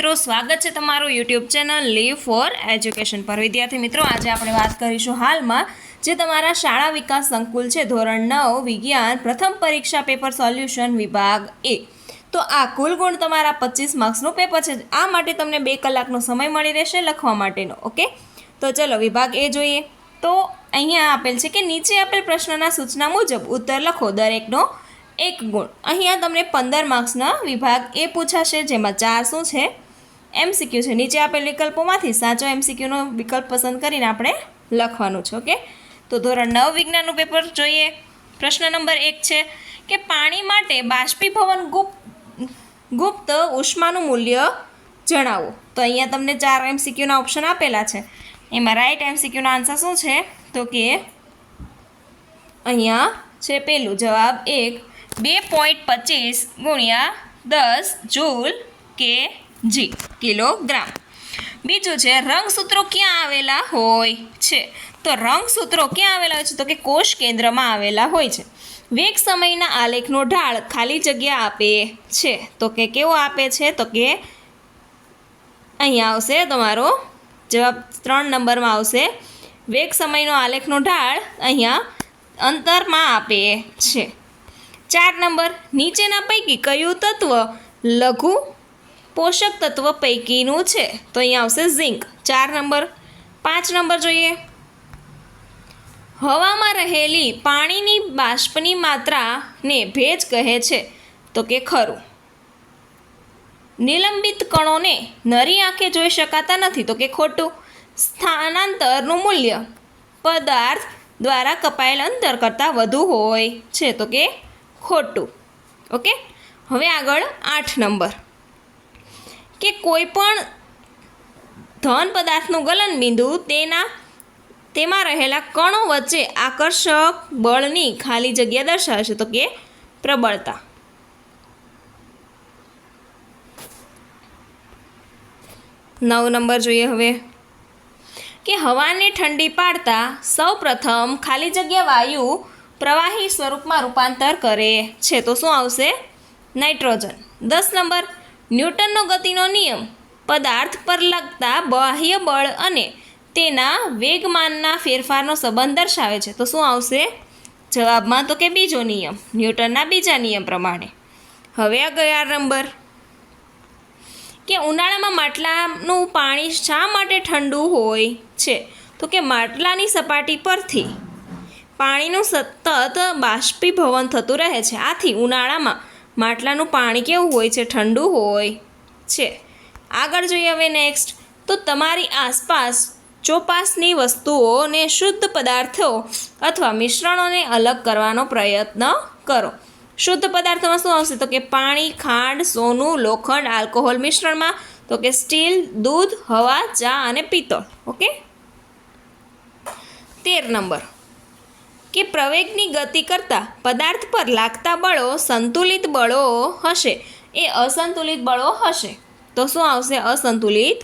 મિત્રો સ્વાગત છે તમારું YouTube channel live for education પર। વિદ્યાર્થી મિત્રો આજે આપણે વાત કરીશું હાલમાં જે તમારા શાળા વિકાસ સંકુલ છે ધોરણ 9 વિજ્ઞાન પ્રથમ પરીક્ષા પેપર સોલ્યુશન વિભાગ એ। તો આ કુલ ગુણ તમારા 25 માર્ક્સનું પેપર છે। આ માટે તમને 2 કલાકનો સમય મળી રહેશે લખવા માટેનો। ઓકે, તો ચલો વિભાગ એ જોઈએ। તો અહીંયા આપેલ છે કે નીચે આપેલ પ્રશ્નના સૂચના મુજબ ઉત્તર લખો, દરેકનો 1 ગુણ। અહીંયા તમને 15 માર્ક્સના વિભાગ એ પૂછાશે, જેમાં 4 શું છે એમસીક્યુ છે। નીચે આપેલ વિકલ્પોમાંથી સાચો એમસીક્યુનો વિકલ્પ પસંદ કરીને આપણે લખવાનું છે। ઓકે, તો ધોરણ 9 વિજ્ઞાનનું પેપર જોઈએ। પ્રશ્ન નંબર 1 છે કે પાણી માટે બાષ્પીભવન ગુપ્ત ઉષ્માનું મૂલ્ય જણાવો। તો અહીંયા તમને 4 એમસીક્યુના ઓપ્શન આપેલા છે। એમાં રાઈટ એમસીક્યુનો આન્સર શું છે તો કે અહીંયા છે પહેલું જવાબ 1 2.25 ગુણ્યા 10 જૂલ કે જી કિલોગ્રામ। બીજું છે રંગસૂત્રો ક્યાં આવેલા હોય છે? તો રંગસૂત્રો ક્યાં આવેલા હોય છે તો કે કોષ કેન્દ્રમાં આવેલા હોય છે। વેગ સમયના આલેખનો ઢાળ ખાલી જગ્યા આપે છે, તો કે કેવો આપે છે તો કે અહીંયા આવશે તમારો જવાબ 3 નંબરમાં આવશે વેગ સમયનો આલેખનો ઢાળ અહીંયા અંતરમાં આપે છે। 4 નંબર નીચેના પૈકી કયું તત્વ લઘુ પોષક તત્વ પૈકીનું છે? તો અહીંયા આવશે ઝિંક 4 નંબર। 5 નંબર જોઈએ, હવામાં રહેલી પાણીની બાષ્પની માત્રાને ભેજ કહે છે, તો કે ખરું। નિલંબિત કણોને નરી આંખે જોઈ શકાતા નથી, તો કે ખોટું। સ્થાનાંતરનું મૂલ્ય પદાર્થ દ્વારા કપાયેલ અંતર કરતાં વધુ હોય છે, તો કે ખોટું। ઓકે, હવે આગળ 8 નંબર કે કોઈ પણ ધન પદાર્થનું ગલનબિંદુ તેમાં રહેલા કણો વચ્ચે આકર્ષક બળની ખાલી જગ્યા દર્શાવે છે, તો કે પ્રબળતા। 9 નંબર જોઈએ હવે કે હવાને ઠંડી પાડતા સૌપ્રથમ ખાલી જગ્યા વાયુ પ્રવાહી સ્વરૂપમાં રૂપાંતર કરે છે, તો શું આવશે નાઇટ્રોજન। 10 નંબર ન્યૂટનનો ગતિનો નિયમ પદાર્થ પર લાગતા બાહ્ય બળ અને તેના વેગમાનના ફેરફારનો સંબંધ દર્શાવે છે, તો શું આવશે જવાબમાં તો કે બીજો નિયમ, ન્યૂટનના બીજા નિયમ પ્રમાણે। હવે 11 નંબર કે ઉનાળામાં માટલાનું પાણી શા માટે ઠંડુ હોય છે? તો કે માટલાની સપાટી પરથી પાણીનું સતત બાષ્પીભવન થતું રહે છે, આથી ઉનાળામાં માટલાનું પાણી કેવું હોય છે? ઠંડુ હોય છે। આગળ જોઈએ હવે નેક્સ્ટ, તો તમારી આસપાસ ચોપાસની વસ્તુઓને શુદ્ધ પદાર્થો અથવા મિશ્રણોને અલગ કરવાનો પ્રયત્ન કરો। શુદ્ધ પદાર્થોમાં શું આવશે તો કે પાણી, ખાંડ, સોનું, લોખંડ, આલ્કોહોલ મિશ્રણમાં તો કે સ્ટીલ, દૂધ, હવા, ચા અને પિત્તળ। ઓકે, 13 નંબર કે પ્રવેગની ગતિ કરતાં પદાર્થ પર લાગતા બળો સંતુલિત બળો હશે એ અસંતુલિત બળો હશે, તો શું આવશે અસંતુલિત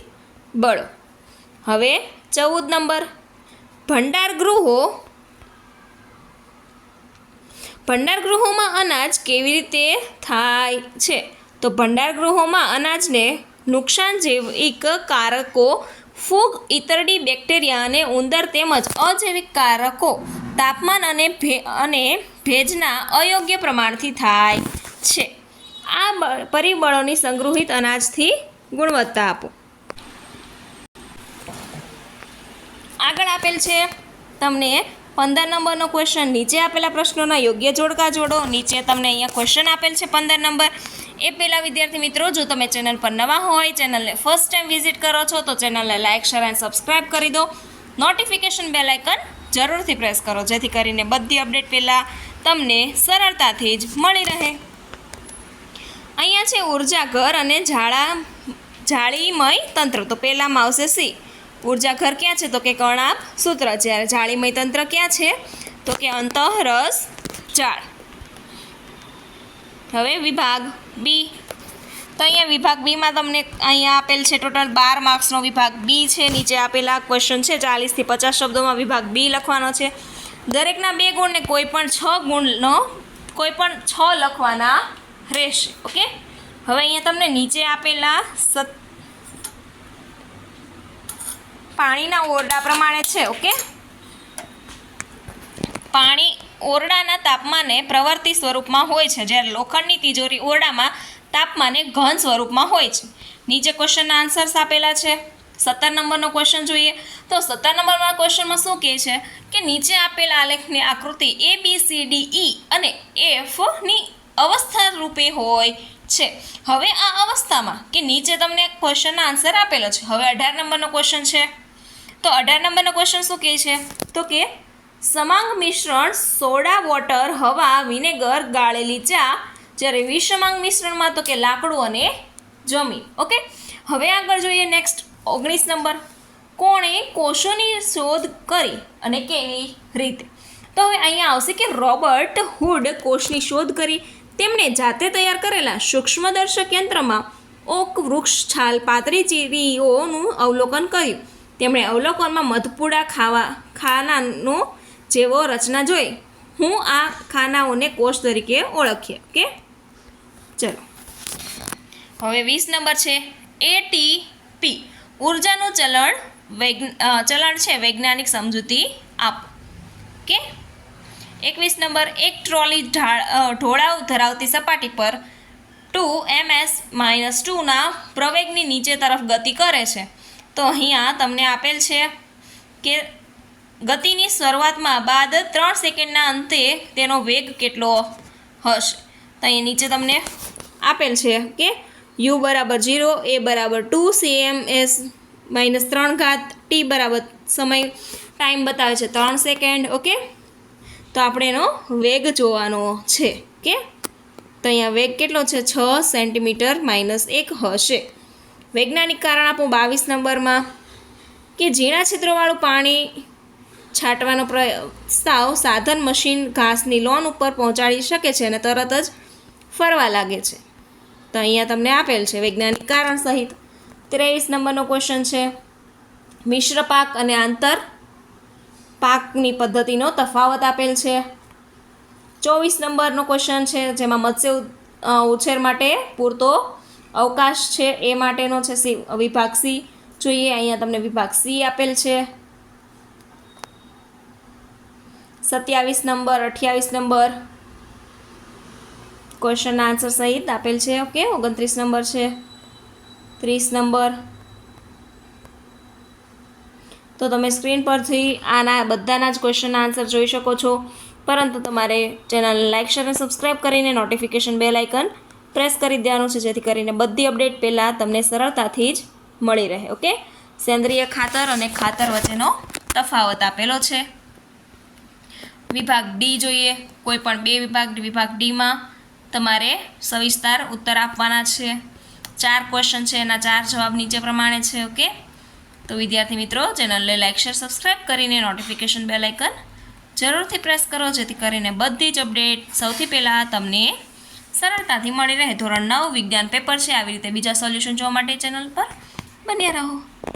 બળો। હવે 14 નંબર ભંડારગૃહોમાં અનાજ કેવી રીતે થાય છે? તો ભંડારગૃહોમાં અનાજને નુકસાન જૈવિક કારકો, ફૂગ, ઈતરડી, બેક્ટેરિયા અને ઉંદર તેમજ અજૈવિક કારકો તાપમાન અને ભેજના અયોગ્ય પ્રમાણથી થાય છે। આ પરિબળોની સંગૃહિત અનાજથી ગુણવત્તા આપો। આગળ આપેલ છે તમને 15 નંબરનો ક્વેશ્ચન। નીચે આપેલા પ્રશ્નોના યોગ્ય જોડકા જોડો। નીચે તમને અહીંયા ક્વેશ્ચન આપેલ છે 15 નંબર। એ પહેલાં વિદ્યાર્થી મિત્રો, જો તમે ચેનલ પર નવા હોય, ચેનલને ફર્સ્ટ ટાઈમ વિઝિટ કરો છો તો ચેનલને લાઇક, શેર એન્ડ સબસ્ક્રાઈબ કરી દો। નોટિફિકેશન બેલ આઇકન જરૂરથી પ્રેસ કરો, જેથી કરીને બધી અપડેટ પહેલાં તમને સરળતાથી જ મળી રહે। અહીંયા છે ઉર્જા ઘર અને જાળીમય તંત્ર, તો પહેલાંમાં આવશે સી। ઉર્જા ઘર ક્યાં છે તો કે કર્ણાભ સૂત્ર, જ્યારે જાળીમય તંત્ર ક્યાં છે તો કે અંતઃરસ જાળ। હવે વિભાગ બી, તો અહીંયા વિભાગ બીમાં તમને અહીંયા આપેલ છે ટોટલ 12 માર્ક્સનો વિભાગ બી છે। નીચે આપેલા ક્વેશ્ચન છે 40 થી 50 શબ્દોમાં વિભાગ બી લખવાનો છે। દરેકના 2 ગુણને કોઈ પણ 6 લખવાના રહેશે। ઓકે, હવે અહીંયા તમને નીચે આપેલા પાણીના ઓરડા પ્રમાણે છે. ઓકે, પાણી ઓરડાના તાપમાને પ્રવર્તી સ્વરૂપમાં હોય છે, જ્યારે લોખંડની તિજોરી ઓરડામાં તાપમાને ઘન સ્વરૂપમાં હોય છે. નીચે ક્વેશ્ચનના આન્સર્સ આપેલા છે. 17 નંબરનો ક્વેશ્ચન જોઈએ તો 17 નંબરના ક્વેશ્ચનમાં શું કહે છે કે નીચે આપેલ આલેખની આકૃતિ ABCDE અને Fની અવસ્થા રૂપે હોય છે. હવે આ અવસ્થામાં કે નીચે તમને ક્વેશ્ચનનો આન્સર આપેલો છે. હવે 18 નંબરનો ક્વેશ્ચન છે. તો 18 નંબરનો ક્વેશ્ચન શું કહે છે તો કે સમાંગ મિશ્રણ સોડા, વોટર, હવા, વિનેગર, ગાળેલી ચા, જ્યારે વિષમાંગ મિશ્રણમાં તો કે લાકડું અને જમીન. ઓકે, હવે આગળ જોઈએ નેક્સ્ટ 19 નંબર. કોણે કોષોની શોધ કરી અને કેવી રીતે? તો હવે અહીંયા આવશે કે રોબર્ટ હુડ કોષની શોધ કરી. તેમણે જાતે તૈયાર કરેલા સૂક્ષ્મદર્શક યંત્રમાં ઓક વૃક્ષ છાલ પાતળી ચીરીઓનું અવલોકન કર્યું. તેમણે અવલોકનમાં મધપૂડા ખાનાનો જેવો રચના જોઈ. હું આ ખાનાઓને કોષ તરીકે ઓળખીએ. ઓકે, ચલો હવે 20 નંબર છે. ATP ઉર્જાનું ચલણ છે, વૈજ્ઞાનિક સમજૂતી આપો. Okay, 21 number. એક ટ્રોલી ઢોળાવ ધરાવતી સપાટી પર 2ms-2ના પ્રવેગની નીચે તરફ ગતિ કરે છે. તો અહીંયા તમને આપેલ છે કે ગતિની શરૂઆતમાં બાદ 3 સેકન્ડના અંતે તેનો વેગ કેટલો હશે. તો અહીંયા નીચે તમને આપેલ છે કે u બરાબર 0, a બરાબર 2 cms-3, t બરાબર સમય ટાઈમ બતાવે છે 3 સેકન્ડ. ઓકે, તો આપણે એનો વેગ જોવાનો છે. ઓકે, તો અહીંયા વેગ કેટલો છે 6 સેન્ટીમીટર -1 હશે. વૈજ્ઞાનિક કારણ આપું 22 નંબરમાં કે ઝીણા છિદ્રોવાળું પાણી છાંટવાનો પ્રસ્તાવ સાધન મશીન ઘાસની લોન ઉપર પહોંચાડી શકે છે અને તરત જ ફરવા લાગે છે. તો અહીંયા તમને આપેલ છે વૈજ્ઞાનિક કારણ સહિત. 23 નંબરનો ક્વેશ્ચન છે. મિશ્ર પાક અને આંતર પાકની પદ્ધતિનો તફાવત આપેલ છે. 24 નંબરનો ક્વેશ્ચન છે જેમાં મત્સ્ય ઉછેર માટે પૂરતો અવકાશ છે એ માટેનો છે વિભાગ C જોઈએ. અહીંયા તમને વિભાગ C આપેલ છે. 27 નંબર, 28 નંબર ક્વેશ્ચનના આન્સર સહિત આપેલ છે. ઓકે, 29 નંબર છે, 30 નંબર. તો તમે સ્ક્રીન પરથી આના બધાના જ ક્વેશ્ચનના આન્સર જોઈ શકો છો, પરંતુ તમારે ચેનલને લાઇક, શેર અને સબસ્ક્રાઈબ કરીને નોટિફિકેશન બેલ આઇકન પ્રેસ કરી દેવાનું છે, જેથી કરીને બધી અપડેટ પહેલાં તમને સરળતાથી જ મળી રહે. ઓકે, સેન્દ્રિય ખાતર અને ખાતર વચ્ચેનો તફાવત આપેલો છે. વિભાગ ડી જોઈએ. કોઈ પણ 2 વિભાગ ડીમાં તમારે સવિસ્તાર ઉત્તર આપવાના છે. 4 ક્વેશ્ચન છે, એના 4 જવાબ નીચે પ્રમાણે છે. ઓકે, તો વિદ્યાર્થી મિત્રો ચેનલને લાઇક, શેર, સબસ્ક્રાઈબ કરીને નોટિફિકેશન બેલ આઇકન જરૂરથી પ્રેસ કરો, જેથી કરીને બધી જ અપડેટ સૌથી પહેલાં તમને સરળતાથી મળી રહે. ધોરણ 9 વિજ્ઞાન પેપર છે. આવી રીતે બીજા સોલ્યુશન જોવા માટે ચેનલ પર બન્યા રહો.